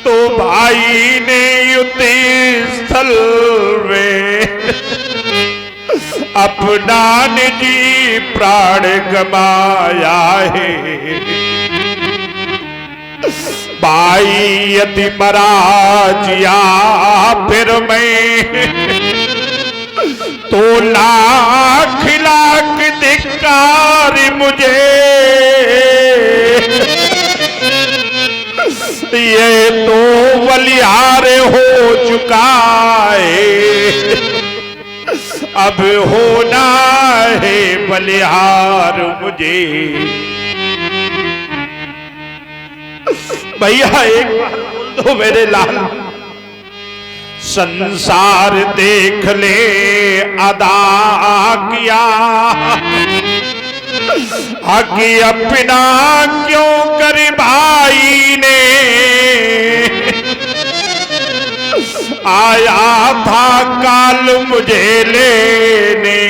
तो भाई ने युद्ध स्थल में अपना निजी प्राण गमाया है। भाई यदि मराजिया फिर मैं तो लाख लाख धिक्कार मुझे, ये तो बलिहार हो चुका है, अब होना है बलिहार मुझे। भैया एक बात बोल दो मेरे लाल, संसार देख ले अदा किया, आगे अपना क्यों कर भाई ने, आया था काल मुझे लेने,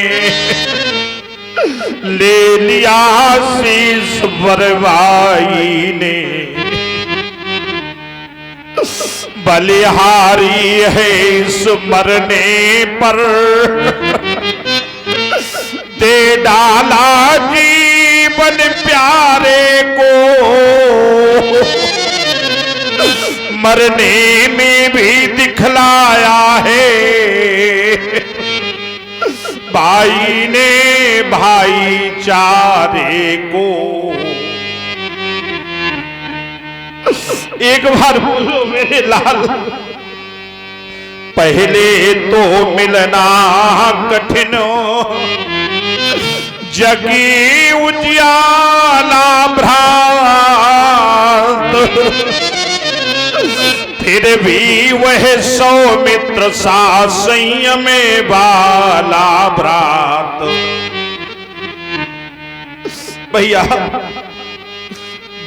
ले लिया शीश बरवाई ने। बलिहारी है इस मरने पर, दे डाला जीवन प्यारे को, मरने में भी दिखलाया है भाई ने भाईचारे को। एक बार बोलो मेरे लाल, पहले तो मिलना कठिन, जगी उजियाला भ्रांत, फिर भी वह सौमित्र सा संयम वाला भ्रात। भैया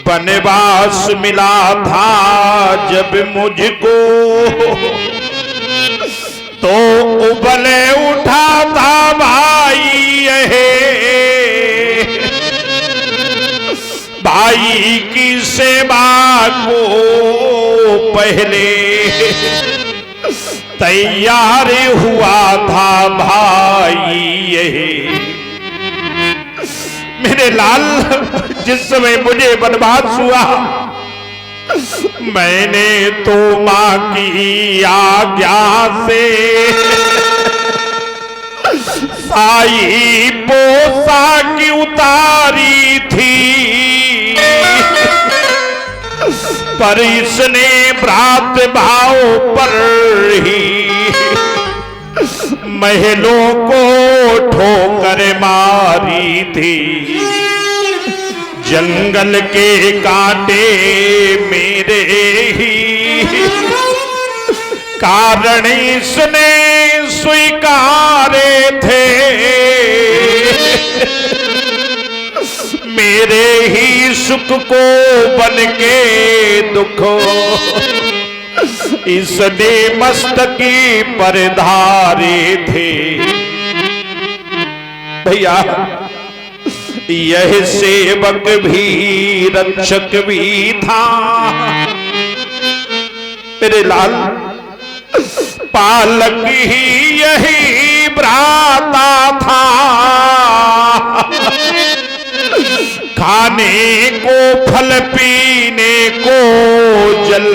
वनवास मिला था जब मुझको, तो उबले उठा था भाई भाई की सेवा को पहले तैयार हुआ था भाई मेरे लाल। जिस समय मुझे वनवास हुआ, मैंने तो मां की आज्ञा से साई पोशाक उतारी थी, पर इसने भ्रात भाव पर ही महलों को ठोकर मारी थी। जंगल के कांटे मेरे ही कारण इसने स्वीकारे थे, मेरे ही सुख को बन के दुख इसने मस्तकी पर धारे थे। भैया यह सेवक भी रक्षक भी था मेरे लाल, पालक ही यही भ्राता था, खाने को फल पीने को जल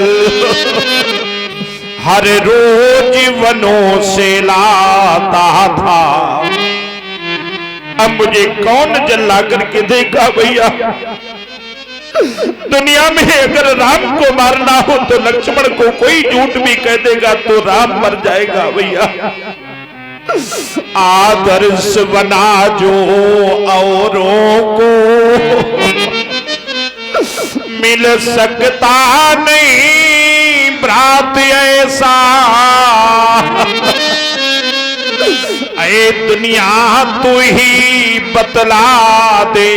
हर रोज वनों से लाता था। अब मुझे कौन जल ला करके देगा भैया? दुनिया में अगर राम को मारना हो तो लक्ष्मण को कोई झूठ भी कह देगा तो राम मर जाएगा भैया। आदर्श बना जो औरों को मिल सकता नहीं भ्रात ऐसा, ऐ दुनिया तू ही बतला दे,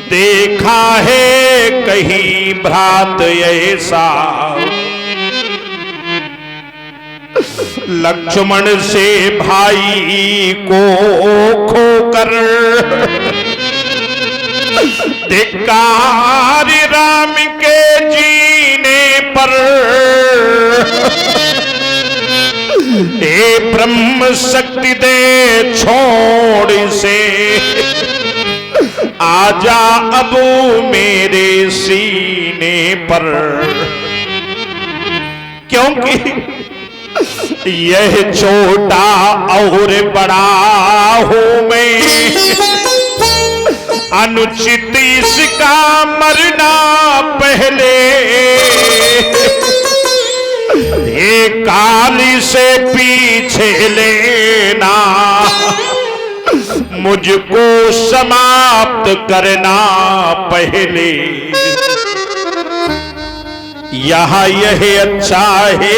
देखा है कहीं भ्रात ऐसा। लक्ष्मण से भाई को खोकर धिक्कार राम के जी पर हे ब्रह्म शक्ति दे छोड़ से आजा अब मेरे सीने पर, क्योंकि यह छोटा और बड़ा हूं मैं, अनुचित इसका मरना पहले, ये काली से पीछे लेना, मुझको समाप्त करना पहले। यहाँ यह अच्छा है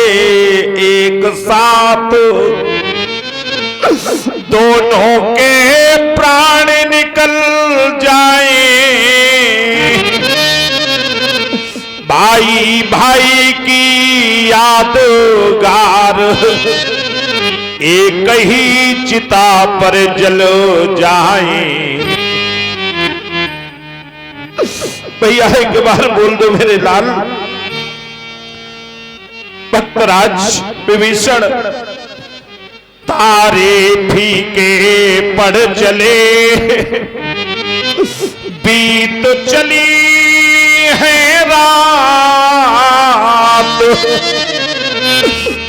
एक साथ दोनों के प्राण निकल जाए, भाई भाई की यादगार एक ही चिता पर जल जाए। भैया एक बार बोल दो मेरे लाल। भक्तराज विभीषण तारे फीके पड़ चले, बीत चली है रात,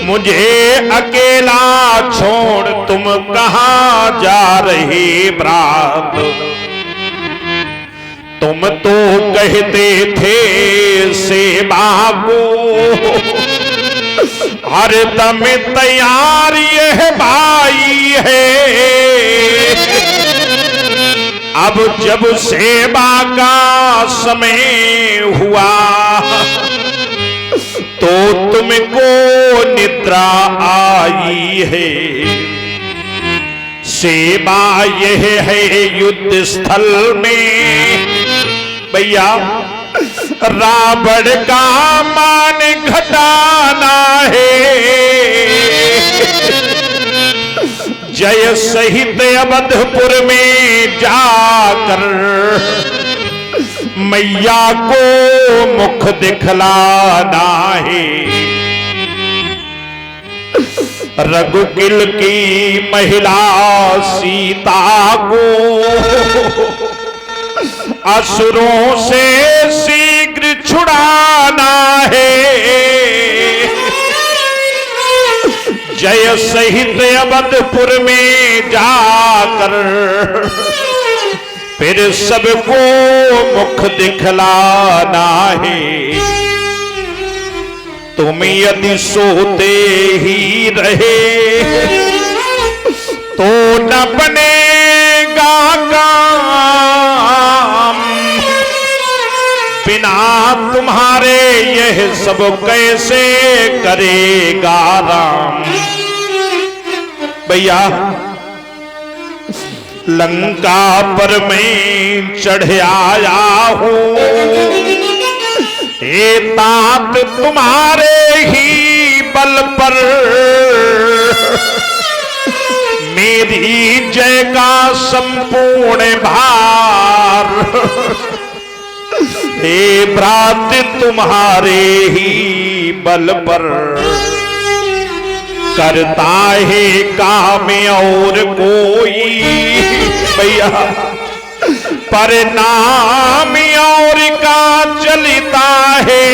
मुझे अकेला छोड़ तुम कहां जा रहे भ्रात। तुम तो कहते थे सेवा को हर दम तैयार यह भाई है, अब जब सेवा का समय हुआ तो तुमको निद्रा आई है। सेवा यह है युद्ध स्थल में भैया, रावण का मान घटाना है, जय सहित अवधपुर में जाकर मैया को मुख दिखलाना है। रघुकुल की महिला सीता को असुरों से शीघ्र छुड़ाना है, जय सहित अवधपुर में जाकर फिर सबको मुख दिखलाना है। तुम यदि सोते ही रहे तो न बनेगा काम, बिना तुम्हारे यह सब कैसे करेगा राम। भैया लंका पर मैं चढ़ आया हूँ, हे तात तुम्हारे ही बल पर, मेरी जय का संपूर्ण भार हे भ्रात तुम्हारे ही बल पर। करता है काम और कोई भैया, पर नाम और का चलता है,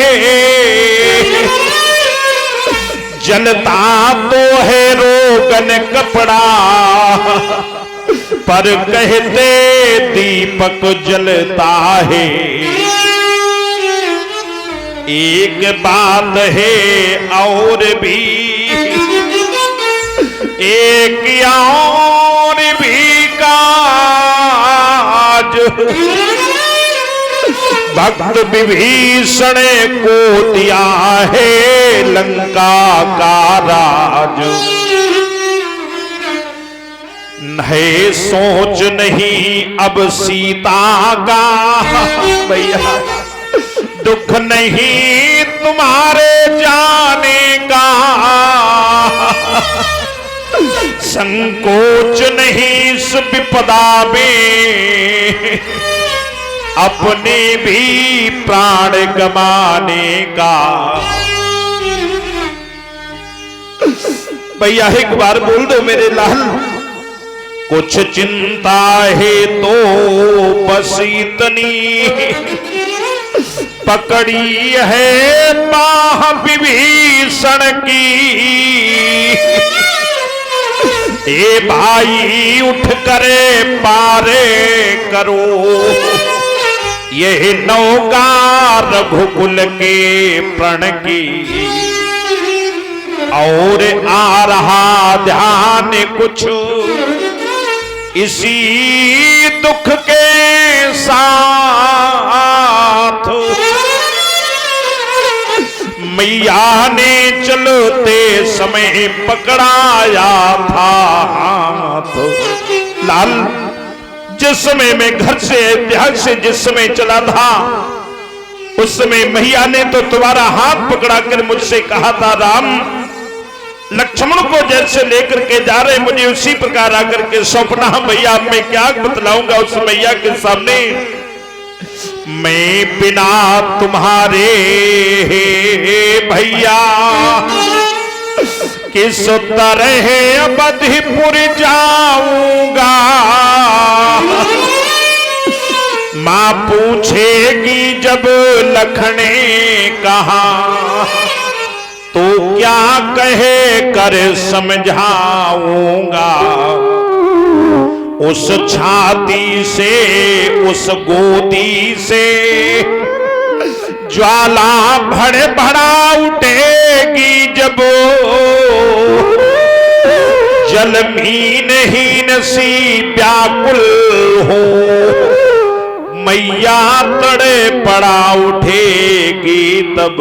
जलता तो है रोगन कपड़ा, पर कहते दीपक जलता है। एक बात है और भी, एक और भी काज, भक्त विभीषण को दिया है लंका का राज। है सोच नहीं अब सीता का भैया, दुख नहीं तुम्हारे जाने का, संकोच नहीं इस विपदा में, अपने भी प्राण गमाने का। भैया एक बार बोल दो मेरे लाल, कुछ चिंता है तो बस इतनी, पकड़ी है बाह विभीषण की। ए भाई उठ करे पारे करो, ये नौका रघुकुल के प्रण की। और आ रहा ध्यान कुछ इसी दुख के साथ, मैया ने चलते समय पकड़ाया था हाथ। लाल, जिस समय मैं घर से अयोध्या से जिस समय चला था, उस समय मैया ने तो तुम्हारा हाथ पकड़ा कर मुझसे कहा था, राम लक्ष्मण को जैसे लेकर के जा रहे मुझे उसी प्रकार आकर के सौंपना। भैया मैं क्या बतलाऊंगा उस मैया के सामने, मैं बिना तुम्हारे भैया किस तरह अवधिपुर जाऊंगा। मां पूछेगी जब लखने कहा, तो क्या कहे कर समझाऊंगा। उस छाती से उस गोदी से ज्वाला भड़ भड़ा उठेगी जब, जलमीन हीन सी व्याकुल हो, मैया तड़े पड़ा उठेगी तब।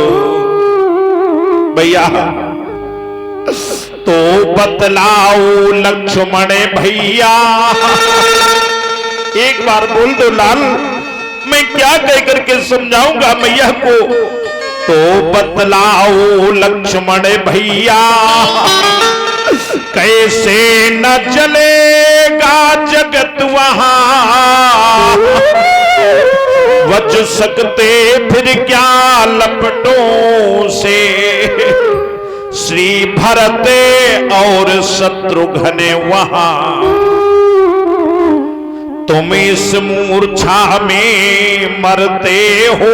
भैया तो बतलाओ लक्ष्मण भैया, एक बार बोल दो लाल, मैं क्या कह करके समझाऊंगा मैया को। तो बतलाओ लक्ष्मण भैया, कैसे न चलेगा जगत वहां, बच सकते फिर क्या लपटों से। श्री भरत और शत्रुघ्न वहां, तुम इस मूर्छा में मरते हो,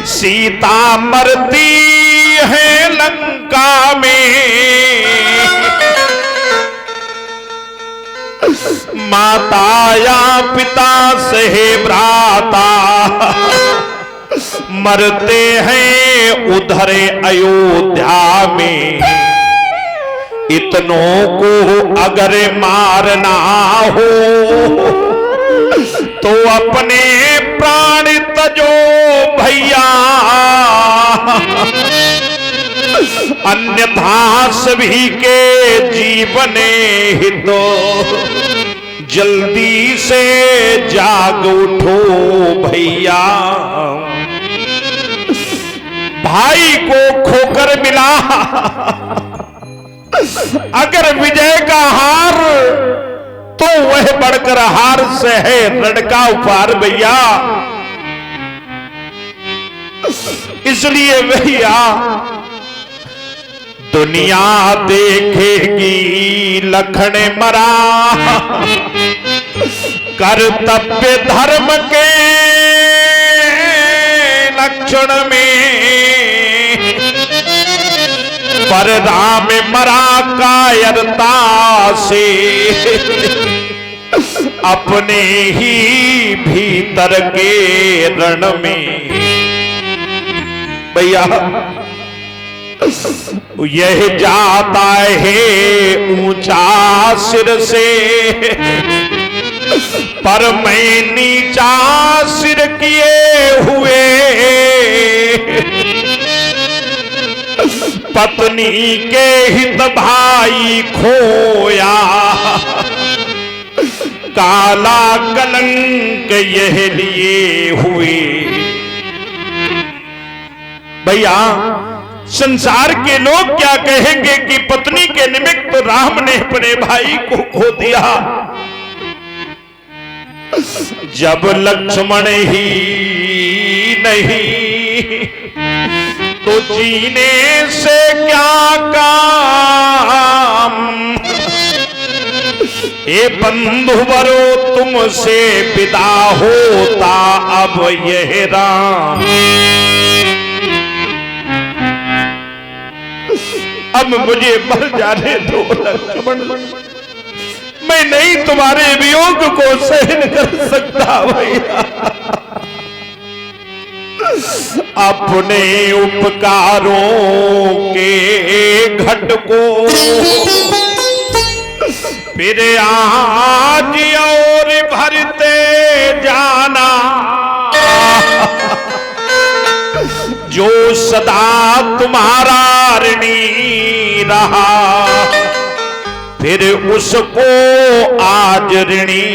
सीता मरती है लंका में। माता या पिता सहे भ्राता, मरते हैं उधर अयोध्या में। इतनों को अगर मारना हो, तो अपने प्राण तजो भैया, अन्यथा सभी के जीवन हितो। जल्दी से जाग उठो भैया, भाई को खोकर मिला अगर विजय का हार, तो वह बढ़कर हार से है रण का उपहार भैया। इसलिए भैया दुनिया देखेगी लखन मरा, कर्तव्य धर्म के लक्षण में। पर राम मरा कायरता से, अपने ही भीतर के रण में। भैया यह जाता है ऊंचा सिर से, पर मैं नीचा सिर किए हुए। पत्नी के हित भाई खोया, काला कलंक यह लिए हुए। भैया संसार के लोग क्या कहेंगे कि पत्नी के निमित्त राम ने अपने भाई को खो दिया, जब लक्ष्मण ही नहीं तो जीने से क्या काम। ए बंधुवरो तुमसे विदा होता अब यह राम। अब मुझे मर जाने दो लक्ष्मण, मैं नहीं तुम्हारे वियोग को सहन कर सकता भैया। अपने उपकारों के घट को फिर आज और भरते जाना। जो सदा तुम्हारा ऋणी रहा फिर उसको आज ऋणी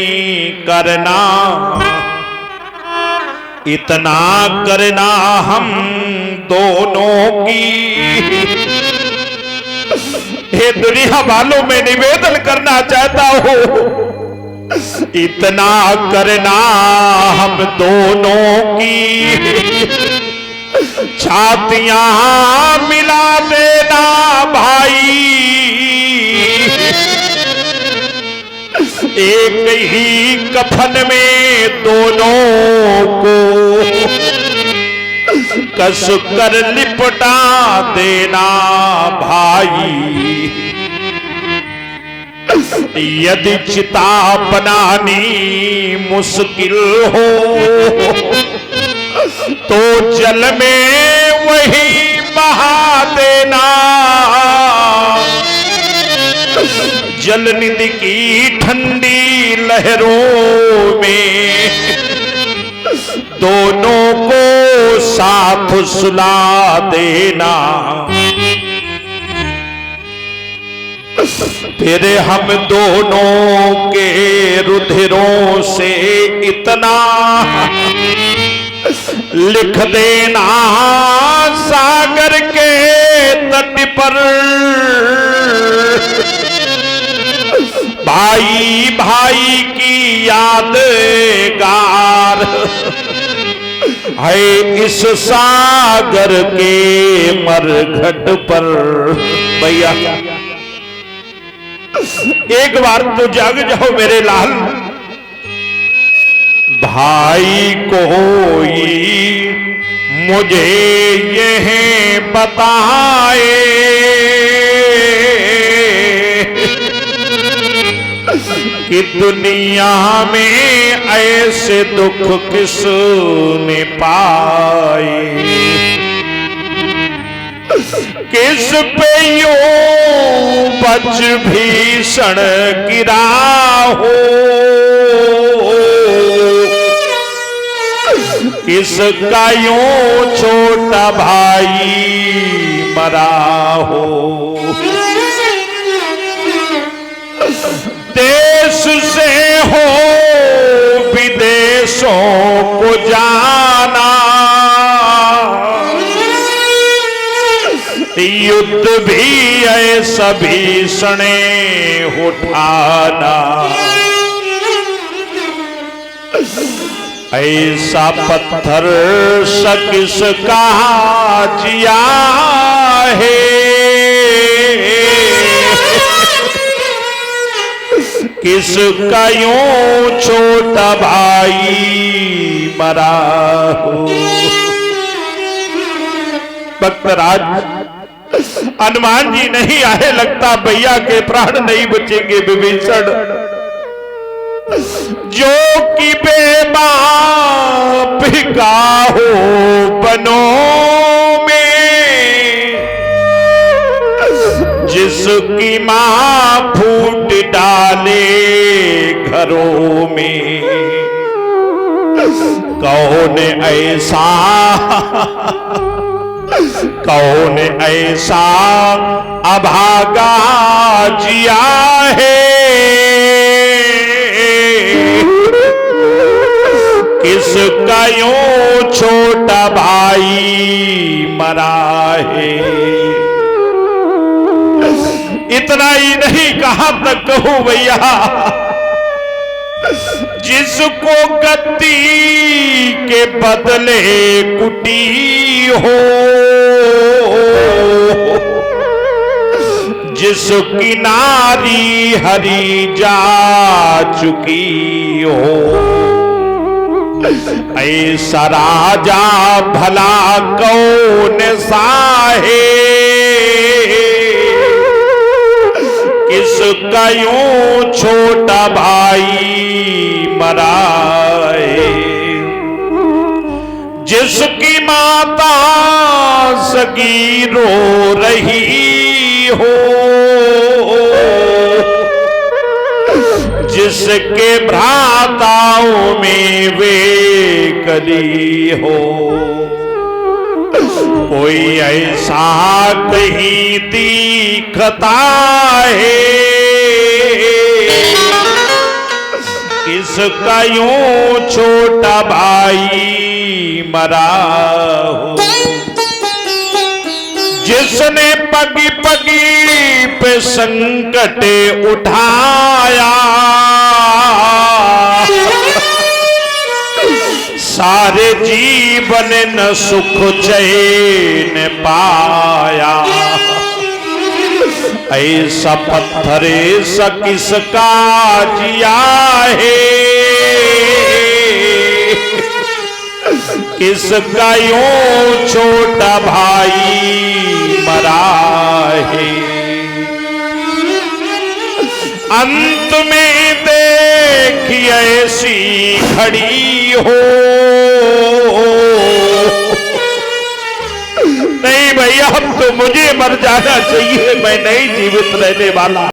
करना। इतना करना हम दोनों की। हे दुनिया वालों में निवेदन करना चाहता हूं, इतना करना हम दोनों की। छातियां मिला देना भाई, एक ही कफन में दोनों को कस कर लिपटा देना भाई। यदि चिता बनानी मुश्किल हो तो जल में वही बहा देना। जल निधि की ठंडी लहरों में दोनों को साथ सुला देना। फिर हम दोनों के रुधिरों से इतना लिख देना सागर के तट पर। भाई भाई की यादगार है इस सागर के मरघट पर। भैया एक बार तो जाग जाओ मेरे लाल। भाई कोई मुझे यह बताए कि दुनिया में ऐसे दुख किसने पाए। किस पे यूं बच भीषण गिरा हो, किसका यूं छोटा भाई मरा हो। देश से हो विदेशों को जाना, युद्ध भी ऐसा भीषण उठाना। ऐसा पत्थर शकिस का जिया है, किसका यूं छोटा भाई मरा हो। भक्तराज हनुमान जी नहीं आए, लगता भैया के प्राण नहीं बचेंगे विभीषण। जो कि बेबाप का हो बनों में, जिसकी मां फूट डाले घरों में। कौन ऐसा कौन ऐसा अभागा जिया है, किसका यूं छोटा भाई मरा है। इतना ही नहीं, कहां तक कहूं भैया। जिसको गद्दी के बदले कुटी हो, जिसकी नारी हरी जा चुकी हो, ऐसा राजा भला कौन सा है, किसका यूं छोटा भाई मरा है। जिसकी माता सगी रो रही हो, जिसके भ्राताओं में वे कली हो, कोई ऐसा कहीं दिखता है, किसका यूं छोटा भाई मरा हो। जिसने पगी पगी पे संकट उठाया, सारे जीवन न सुख चैन पाया, ऐसा पत्थर सा किसका जिया है, किसका यूं छोटा भाई मरा है। अंत में देखी ऐसी खड़ी हो, नहीं भैया अब तो मुझे मर जाना चाहिए, मैं नहीं जीवित रहने वाला।